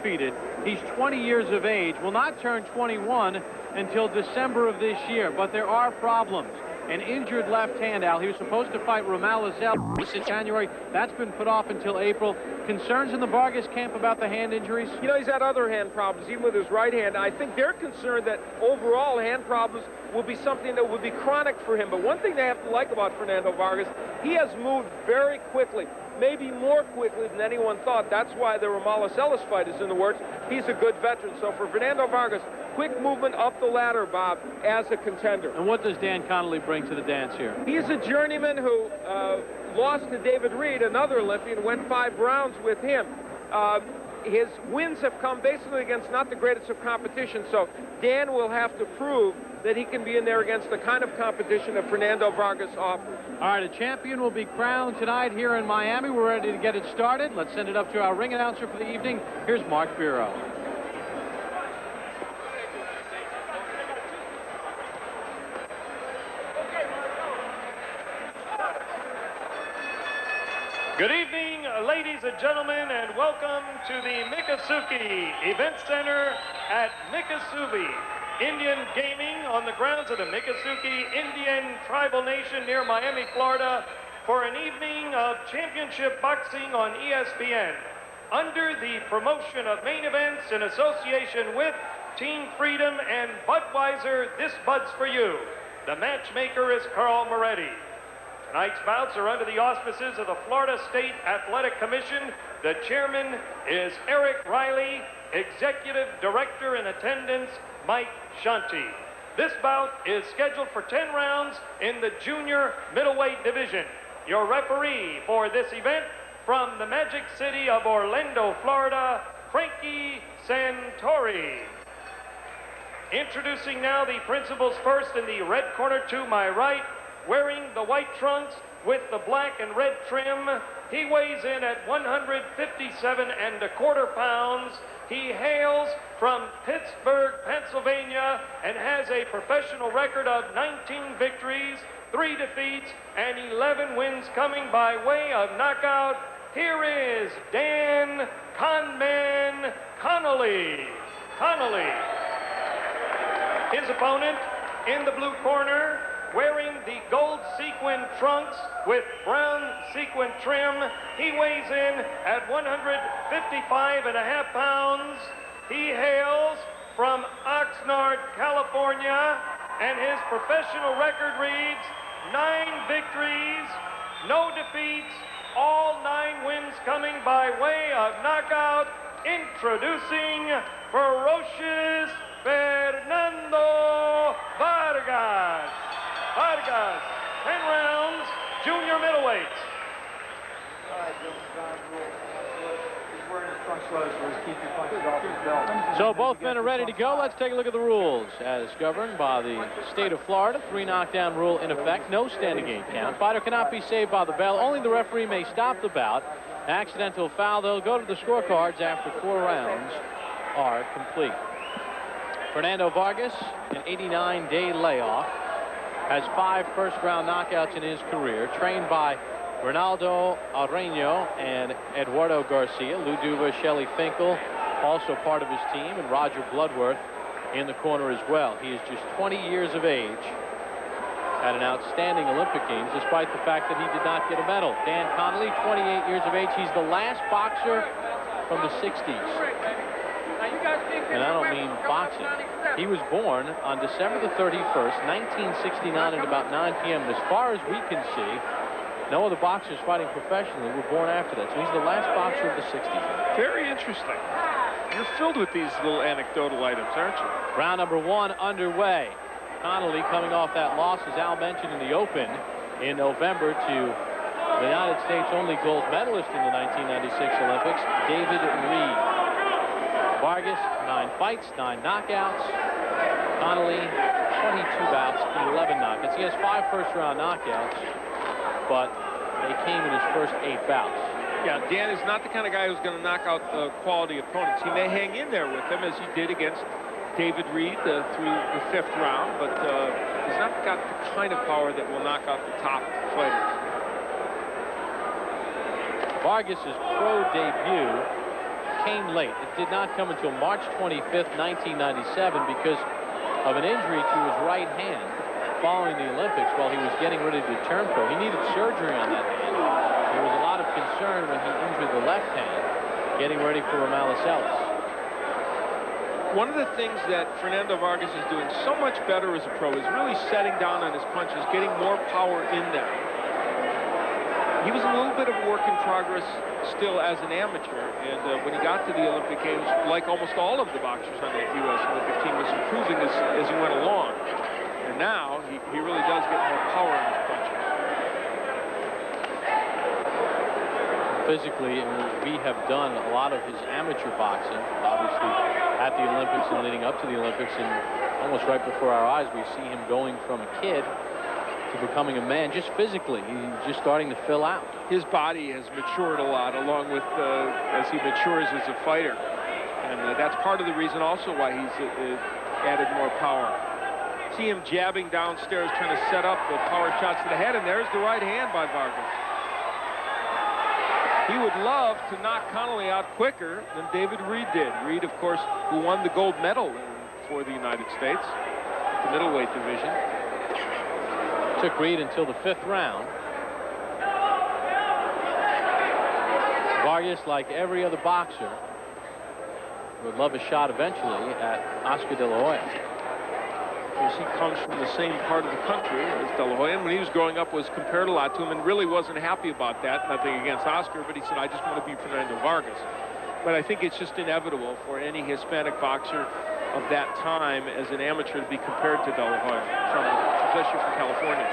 undefeated. He's 20 years of age, will not turn 21 until December of this year, but there are problems. An injured left hand, Al. He was supposed to fight Romalizel in January. That's been put off until April. Concerns in the Vargas camp about the hand injuries? You know, he's had other hand problems, even with his right hand. I think they're concerned that overall hand problems will be something that will be chronic for him. But one thing they have to like about Fernando Vargas, he has moved very quickly, maybe more quickly than anyone thought. That's why the Romalizel fight is in the works. He's a good veteran. So for Fernando Vargas, quick movement up the ladder, Bob, as a contender. And what does Dan Connolly bring to the dance here? He's a journeyman who lost to David Reed, another Olympian, went 5 rounds with him. His wins have come basically against not the greatest of competition, so Dan will have to prove that he can be in there against the kind of competition that Fernando Vargas offers. All right, a champion will be crowned tonight here in Miami. We're ready to get it started. Let's send it up to our ring announcer for the evening. Here's Mark Bureau. Good evening, ladies and gentlemen, and welcome to the Miccosukee Event Center at Miccosukee Indian Gaming on the grounds of the Miccosukee Indian Tribal Nation near Miami, Florida, for an evening of championship boxing on ESPN. Under the promotion of Main Events in association with Team Freedom and Budweiser, this Bud's for you. The matchmaker is Carl Moretti. Tonight's bouts are under the auspices of the Florida State Athletic Commission. The chairman is Eric Riley, executive director in attendance, Mike Shanti. This bout is scheduled for 10 rounds in the junior middleweight division. Your referee for this event from the Magic City of Orlando, Florida, Frankie Santori. Introducing now the principals first in the red corner to my right, wearing the white trunks with the black and red trim. He weighs in at 157¼ pounds. He hails from Pittsburgh, Pennsylvania, and has a professional record of 19 victories, 3 defeats, and 11 wins coming by way of knockout. Here is Dan Conman Connolly. His opponent in the blue corner, wearing the gold sequin trunks with brown sequin trim. He weighs in at 155½ pounds. He hails from Oxnard, California, and his professional record reads 9 victories, no defeats, all 9 wins coming by way of knockout. Introducing ferocious Fernando Vargas. 10 rounds, junior middleweights. So both men are ready to go. Let's take a look at the rules. As governed by the state of Florida, 3 knockdown rule in effect, no standing 8 count. Fighter cannot be saved by the bell. Only the referee may stop the bout. Accidental foul, they'll go to the scorecards after 4 rounds are complete. Fernando Vargas, an 89-day layoff, has 5 first-round knockouts in his career, trained by Ronaldo Areño and Eduardo Garcia. Lou Duva, Shelley Finkel, also part of his team, and Roger Bloodworth in the corner as well. He is just 20 years of age, had an outstanding Olympic Games, despite the fact that he did not get a medal. Dan Connolly, 28 years of age. He's the last boxer from the 60s. And I don't mean boxing. He was born on December the 31st, 1969 at about 9 p.m. And as far as we can see, no other boxers fighting professionally were born after that. So he's the last boxer of the 60s. Very interesting. You're filled with these little anecdotal items, aren't you? Round number 1 underway. Connolly coming off that loss, as Al mentioned, in the Open in November to the United States only gold medalist in the 1996 Olympics, David Reed. Vargas, 9 fights, 9 knockouts. Connolly, 22 bouts, 11 knockouts. He has 5 first-round knockouts, but they came in his first 8 bouts. Yeah, Dan is not the kind of guy who's going to knock out quality opponents. He may hang in there with them, as he did against David Reed through the 5th round, but he's not got the kind of power that will knock out the top fighters. Vargas' pro debut came late. It did not come until March 25th, 1997, because of an injury to his right hand following the Olympics while he was getting ready to turn pro. He needed surgery on that hand. There was a lot of concern when he injured the left hand, getting ready for Romalis Ellis. One of the things that Fernando Vargas is doing so much better as a pro is really setting down on his punches, getting more power in them. He was a little bit of a work in progress still as an amateur, and when he got to the Olympic Games, like almost all of the boxers on the U.S. Olympic team, was improving as he went along. And now he really does get more power in his punches. Physically, we have done a lot of his amateur boxing, obviously, at the Olympics and leading up to the Olympics, and almost right before our eyes, we see him going from a kid to becoming a man. Just physically, he's just starting to fill out. His body has matured a lot, along with as he matures as a fighter, and that's part of the reason also why he's added more power. See him jabbing downstairs, trying to set up the power shots to the head, and there's the right hand by Vargas. He would love to knock Connolly out quicker than David Reed did. Reed, of course, who won the gold medal for the United States, the middleweight division. Took Reed until the 5th round. Vargas, like every other boxer, would love a shot eventually at Oscar De La Hoya. He comes from the same part of the country as De La Hoya, and when he was growing up was compared a lot to him and really wasn't happy about that. Nothing against Oscar, but he said, I just want to be Fernando Vargas. But I think it's just inevitable for any Hispanic boxer of that time as an amateur to be compared to De La Hoya, especially from California.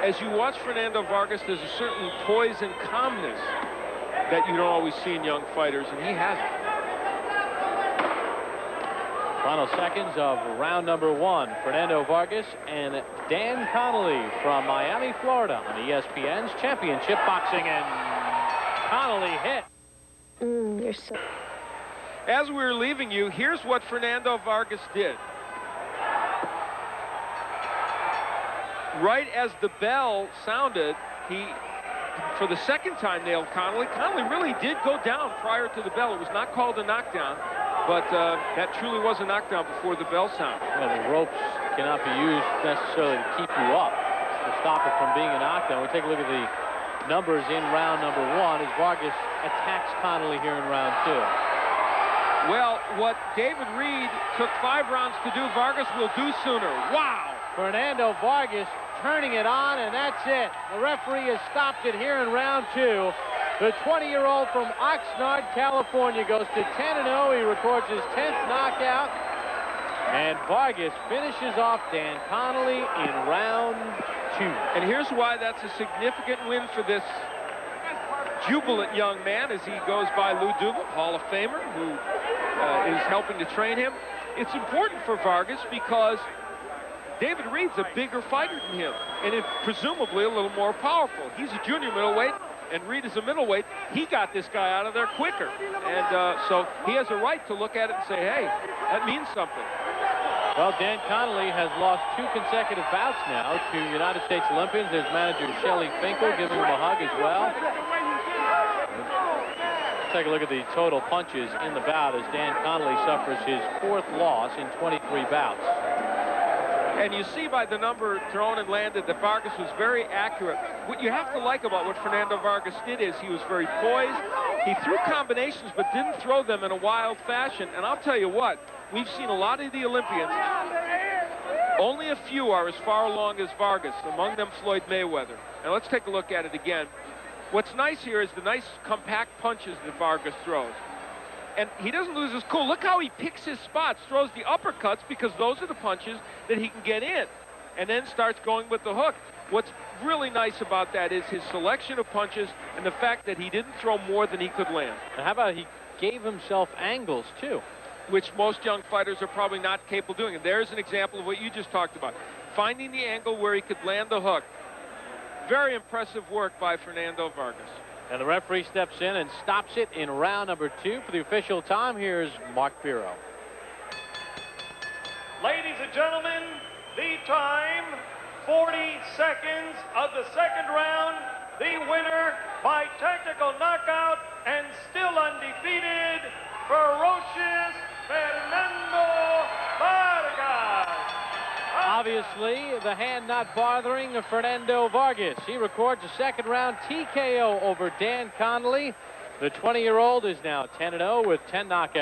As you watch Fernando Vargas, there's a certain poise and calmness that you don't always see in young fighters, and he has it. Final seconds of round number 1. Fernando Vargas and Dan Connolly from Miami, Florida on ESPN's Championship Boxing, and Connolly hit. You're so... As we were leaving you, here's what Fernando Vargas did. Right as the bell sounded, he, for the second time, nailed Connolly. Connolly really did go down prior to the bell. It was not called a knockdown, but that truly was a knockdown before the bell sounded. Well, the ropes cannot be used necessarily to keep you up, to stop it from being a knockdown. We take a look at the numbers in round number 1 as Vargas attacks Connolly here in round 2. Well, what David Reed took 5 rounds to do, Vargas will do sooner. Wow! Fernando Vargas turning it on, and that's it. The referee has stopped it here in round 2. The 20-year-old from Oxnard, California, goes to 10-0. He records his 10th knockout. And Vargas finishes off Dan Connolly in round 2. And here's why that's a significant win for this jubilant young man as he goes by Lou Duva, Hall of Famer, who is helping to train him. It's important for Vargas because David Reed's a bigger fighter than him, and is presumably a little more powerful. He's a junior middleweight, and Reed is a middleweight. He got this guy out of there quicker, and so he has a right to look at it and say, hey, that means something. Well, Dan Connolly has lost 2 consecutive bouts now to United States Olympians. There's manager Shelley Finkel giving him a hug as well. Let's take a look at the total punches in the bout as Dan Connolly suffers his 4th loss in 23 bouts. And you see by the number thrown and landed that Vargas was very accurate. What you have to like about what Fernando Vargas did is he was very poised. He threw combinations but didn't throw them in a wild fashion. And I'll tell you what, we've seen a lot of the Olympians. Only a few are as far along as Vargas, among them Floyd Mayweather. And let's take a look at it again. What's nice here is the nice compact punches that Vargas throws. And he doesn't lose his cool. Look how he picks his spots, throws the uppercuts because those are the punches that he can get in, and then starts going with the hook. What's really nice about that is his selection of punches and the fact that he didn't throw more than he could land. And how about he gave himself angles, too? Which most young fighters are probably not capable of doing. And there's an example of what you just talked about. Finding the angle where he could land the hook. Very impressive work by Fernando Vargas. And the referee steps in and stops it in round number 2. For the official time, here's Mark Biro. Ladies and gentlemen, the time, 40 seconds of the 2nd round. The winner by technical knockout and still undefeated, ferocious Fernando Vargas. Obviously, the hand not bothering Fernando Vargas. He records a second-round TKO over Dan Connolly. The 20-year-old is now 10-0 with 10 knockouts.